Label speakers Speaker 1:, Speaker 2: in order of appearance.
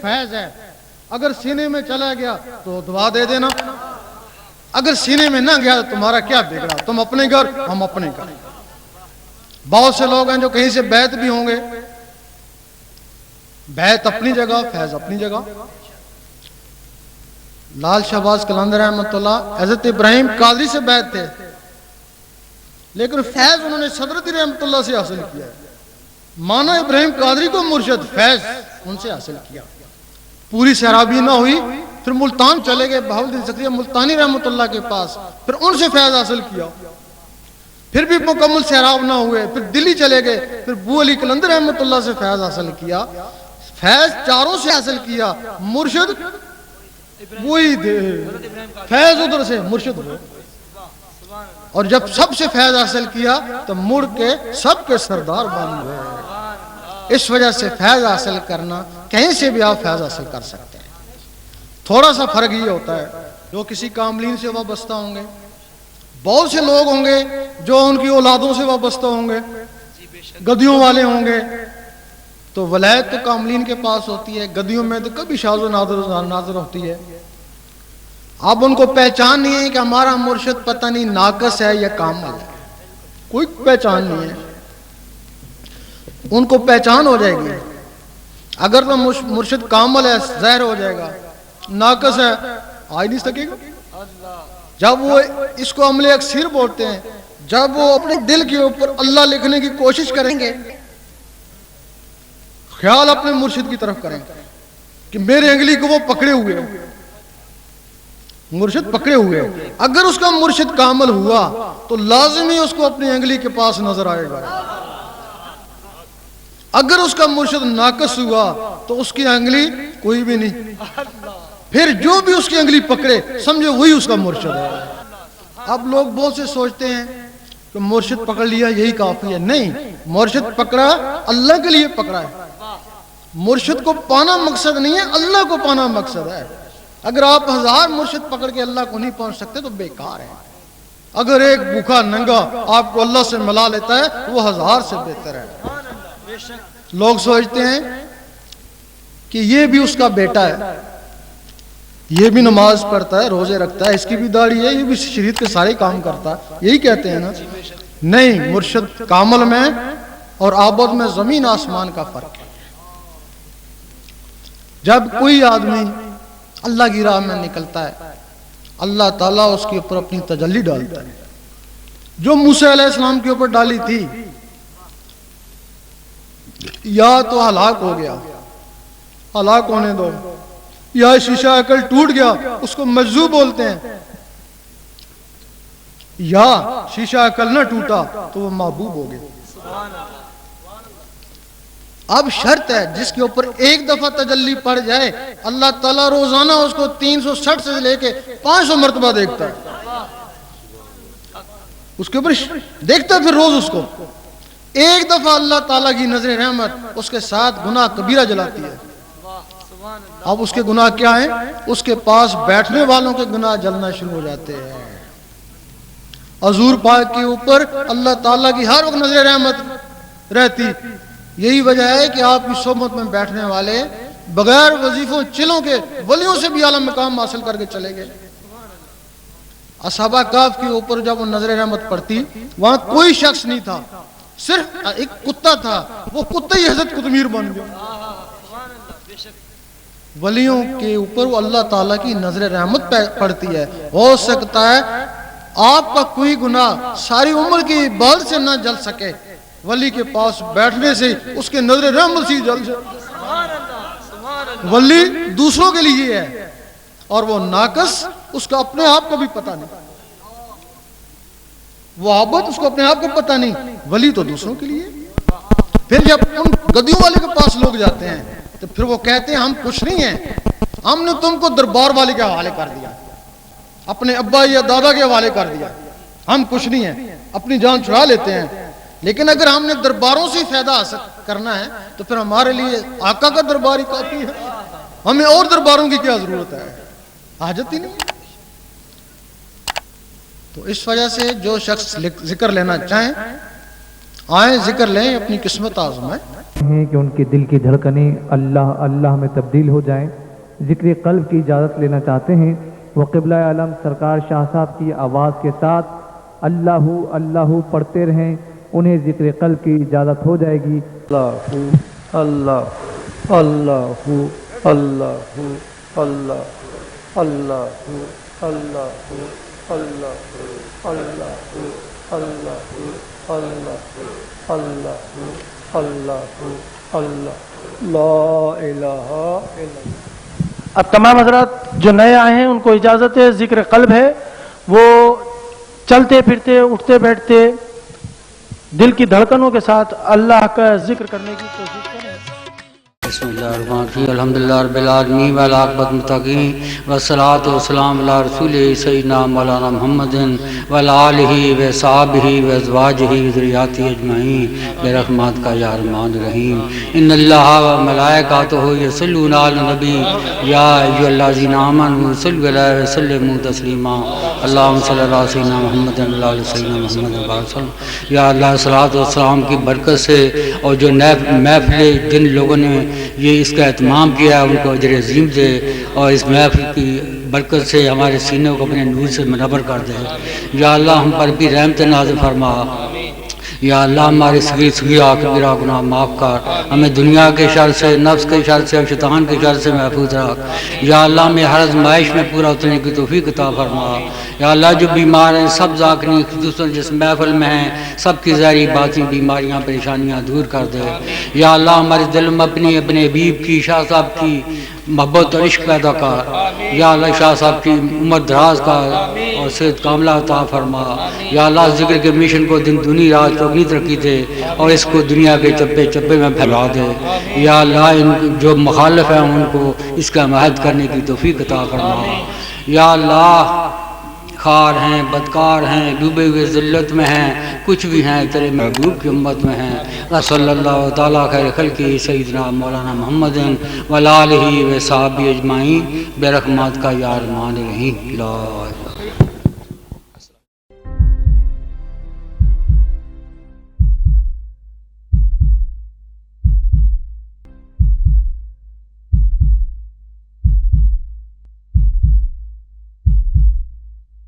Speaker 1: فیض ہے، اگر سینے میں چلا گیا تو دعا دے دینا، اگر سینے میں نہ گیا تو تمہارا کیا بگڑا، تم اپنے گھر ہم اپنے گھر۔ بہت سے لوگ ہیں جو کہیں سے بیعت بھی ہوں گے، بیعت اپنی جگہ، فیض اپنی جگہ۔ لال شہباز قلندر رحمۃ اللہ حضرت ابراہیم قادری سے بیعت تھے، لیکن فیض انہوں نے صدرتی رحمۃ اللہ سے حاصل کیا۔ مانا ابراہیم قادری کو مرشد، فیض ان سے حاصل کیا۔ پوری سیرابی نہ ہوئی، پھر ملتان چلے گئے بہاؤالدین زکریا ملتانی رحمۃ اللہ کے پاس، پھر ان سے فیض حاصل کیا۔ پھر بھی مکمل سیراب نہ ہوئے، پھر دلی چلے گئے، پھر بو علی قلندر رحمۃ اللہ سے فیض حاصل کیا۔ فیض چاروں سے حاصل کیا، مرشد وہی دے، فیض ادھر سے، مرشد وہ۔ اور جب سب سے فیض حاصل کیا تو مڑ کے سب کے سردار بن گئے۔ اس وجہ سے فیض حاصل کرنا، کہیں سے بھی آپ فیض حاصل کر سکتے ہیں۔ تھوڑا سا فرق یہ ہوتا ہے، جو کسی کاملین سے وابستہ ہوں گے، بہت سے لوگ ہوں گے جو ان کی اولادوں سے وابستہ ہوں گے، گدیوں والے ہوں گے، تو ولایت تو کاملین کے پاس ہوتی ہے، گدیوں میں تو کبھی شاذ و نادر ہوتی ہے۔ اب ان کو پہچان نہیں ہے کہ ہمارا مرشد پتہ نہیں ناقص ہے یا کامل ہے، کوئی پہچان نہیں ہے۔ ان کو پہچان ہو جائے گی، اگر تو مرشد کامل ہے ظاہر ہو جائے گا، ناقص ہے آ ہی نہیں سکے گا۔ جب وہ اس کو عمل اکثیر بولتے ہیں، جب وہ اپنے دل کے اوپر اللہ لکھنے کی کوشش کریں گے، خیال اپنے مرشد کی طرف کریں کہ میرے انگلی کو وہ پکڑے ہوئے ہیں، مرشد پکڑے ہوئے ہیں۔ اگر اس کا مرشد کامل ہوا تو لازمی اس کو اپنی انگلی کے پاس نظر آئے گا۔ اگر اس کا مرشد ناقص ہوا تو اس کی انگلی کوئی بھی نہیں، پھر جو بھی اس کی انگلی پکڑے سمجھے وہی اس کا مرشد ہے۔ اب لوگ بہت سے سوچتے ہیں کہ مرشد پکڑ لیا یہی کافی ہے، نہیں، مرشد پکڑا اللہ کے لیے پکڑا ہے۔ مرشد کو پانا مقصد نہیں ہے، اللہ کو پانا مقصد ہے۔ اگر آپ 1000 مرشد پکڑ کے اللہ کو نہیں پہنچ سکتے تو بیکار ہے۔ اگر ایک بھوکا ننگا آپ کو اللہ سے ملا لیتا ہے وہ 1000 سے بہتر ہے۔ لوگ سوچتے ہیں کہ یہ بھی اس کا بیٹا ہے، یہ بھی نماز پڑھتا ہے، روزے رکھتا ہے، اس کی بھی داڑھی ہے، یہ بھی شریعت کے سارے کام کرتا ہے، یہی کہتے ہیں نا۔ نہیں، مرشد کامل میں اور عابد میں زمین آسمان کا فرق ہے۔ جب کوئی آدمی اللہ کی راہ میں نکلتا ہے، اللہ تعالیٰ اس کے اوپر اپنی تجلی ڈالتا ہے، جو موسیٰ علیہ السلام کے اوپر ڈالی تھی، یا تو ہلاک ہو گیا، ہلاک ہونے دو، یا شیشہ عقل ٹوٹ گیا، اس کو مجذوب بولتے ہیں، یا شیشہ عقل نہ ٹوٹا تو وہ محبوب ہو گیا۔ اب شرط ہے جس کے اوپر ایک دفعہ تجلی پڑ جائے، اللہ تعالیٰ روزانہ اس کو 360 سے لے کے 500 مرتبہ دیکھتا ہے، اس کے اوپر دیکھتا ہے، پھر روز اس کو ایک دفعہ اللہ تعالیٰ کی نظر رحمت اس کے ساتھ گناہ کبیرہ جلاتی ہے۔ اب اس کے گناہ کیا ہیں؟ اس کے پاس بیٹھنے والوں کے گناہ جلنا شروع ہو جاتے ہیں۔ حضور پاک کے اوپر اللہ تعالیٰ کی ہر وقت نظر رحمت رہتی، یہی وجہ ہے کہ آپ کی صحبت میں بیٹھنے والے بغیر وظیفوں چلوں کے ولیوں سے بھی اعلیٰ مقام حاصل کر کے چلے گئے۔ اصحاب کہف کے اوپر جب وہ نظر رحمت پڑتی، وہاں کوئی شخص نہیں تھا، صرف ایک کتا تھا، وہ کتا ہی حضرت قطمیر بن گیا۔ ولیوں کے اوپر وہ اللہ تعالیٰ کی نظر رحمت پڑتی ہے۔ ہو سکتا ہے آپ کا کوئی گناہ ساری عمر کی عبادت سے نہ جل سکے، ولی کے پاس بیٹھنے سے اس کے نظر رحمت سے جل جائے۔ ولی دوسروں کے لیے ہے اور وہ ناقص اس کا اپنے آپ کو بھی پتہ نہیں، وہ عابد اس کو اپنے آپ کو پتہ نہیں، ولی تو دوسروں کے لیے۔ پھر جب ان گدیوں والے کے پاس لوگ جاتے ہیں تو پھر وہ کہتے ہیں ہم کچھ نہیں ہیں، ہم نے تم کو دربار والے کے حوالے کر دیا، اپنے ابا یا دادا کے حوالے کر دیا، ہم کچھ نہیں ہیں، اپنی جان چھڑا لیتے ہیں۔ لیکن اگر ہم نے درباروں سے فائدہ حاصل کرنا ہے تو پھر ہمارے لیے آقا کا دربار ہی کافی ہے، ہمیں اور درباروں کی کیا ضرورت ہے، حاجت ہی نہیں۔ تو اس وجہ سے جو شخص ذکر لینا چاہیں آئیں ذکر لیں، اپنی قسمت آزمائیں۔
Speaker 2: ہیں کہ ان کے دل کی دھڑکنیں اللہ اللہ میں تبدیل ہو جائیں۔ ذکر قلب کی اجازت لینا چاہتے ہیں، وہ قبلہ عالم سرکار شاہ صاحب کی آواز کے ساتھ اللہ اللہ پڑھتے رہیں، انہیں ذکر قلب کی اجازت ہو جائے گی۔
Speaker 3: اللہ اللہ اللہ اللہ اللہ اللہ اللہ اللہ اللہ اللہ اللہ اللہ اللہ اللہ لا الہ الا اللہ۔ اب تمام حضرات جو نئے آئے ہیں ان کو اجازت ہے، ذکر قلب ہے، وہ چلتے پھرتے اٹھتے بیٹھتے دل کی دھڑکنوں کے ساتھ اللہ کا ذکر کرنے کی کوشش کریں۔
Speaker 4: بسم اللہ الرحمن الرحیم، الحمدللہ رب العالمین والعاقبۃ للمتقین والصلاۃ والسلام علی رسول سیدنا مولانا محمد وعلی آلہ وصحبہ وازواجہ وذریاتہ اجمعین برحمتک کا یا ارحم الراحمین۔ ان اللہ وملائکتہ یصلون علی النبی یا ایھا الذین آمنوا صلوا علیہ وسلموا تسلیما۔ اللہم صلی اللہ علی سیدنا محمد وعلی آل سیدنا محمد وسلم۔ یا اللہ صلاۃ والسلام کی برکت سے اور جو محفل جن لوگوں نے یہ اس کا اہتمام کیا ان کو اجر عظیم دے، اور اس محفل کی برکت سے ہمارے سینوں کو اپنے نور سے منور کر دے۔ یا اللہ ہم پر بھی رحمت نازل فرما۔ یا اللہ ہمارے صغیرہ کبیرہ گناہ معاف کر، ہمیں دنیا کے شر سے، نفس کے شر سے اور شیطان کے شر سے محفوظ رکھ۔ یا اللہ ہمیں ہر آزمائش میں پورا اترنے کی توفیق عطا فرما۔ یا اللہ جو بیمار ہیں سب ذاکرین خصوصاً جس محفل میں ہیں سب کی ظاہری باطنی بیماریاں پریشانیاں دور کر دے۔ یا اللہ ہمارے دل میں اپنے حبیب کی، شاہ صاحب کی محبت اور عشق پیدا کر۔ یا اللہ شاہ صاحب کی عمر دراز کر اور صحت کاملہ عطا فرما۔ یا اللہ ذکر کے مشن کو دن دنی رات چوگنی ترقی دے اور اس کو دنیا کے چپے چپے میں پھیلا دے۔ یا اللہ ان جو مخالف ہیں ان کو اس کا حمایت کرنے کی توفیق عطا فرما۔ یا اللہ خار ہیں، بدکار ہیں، ڈوبے ہوئے ذلت میں ہیں، کچھ بھی ہیں تیرے محبوب کی امت میں ہیں۔ صلی اللہ تعالیٰ خیر خلقہ سیدنا مولانا محمد وعلی آلہ وصحبہ اجمعین برحمتک کا یا ارحم الراحمین۔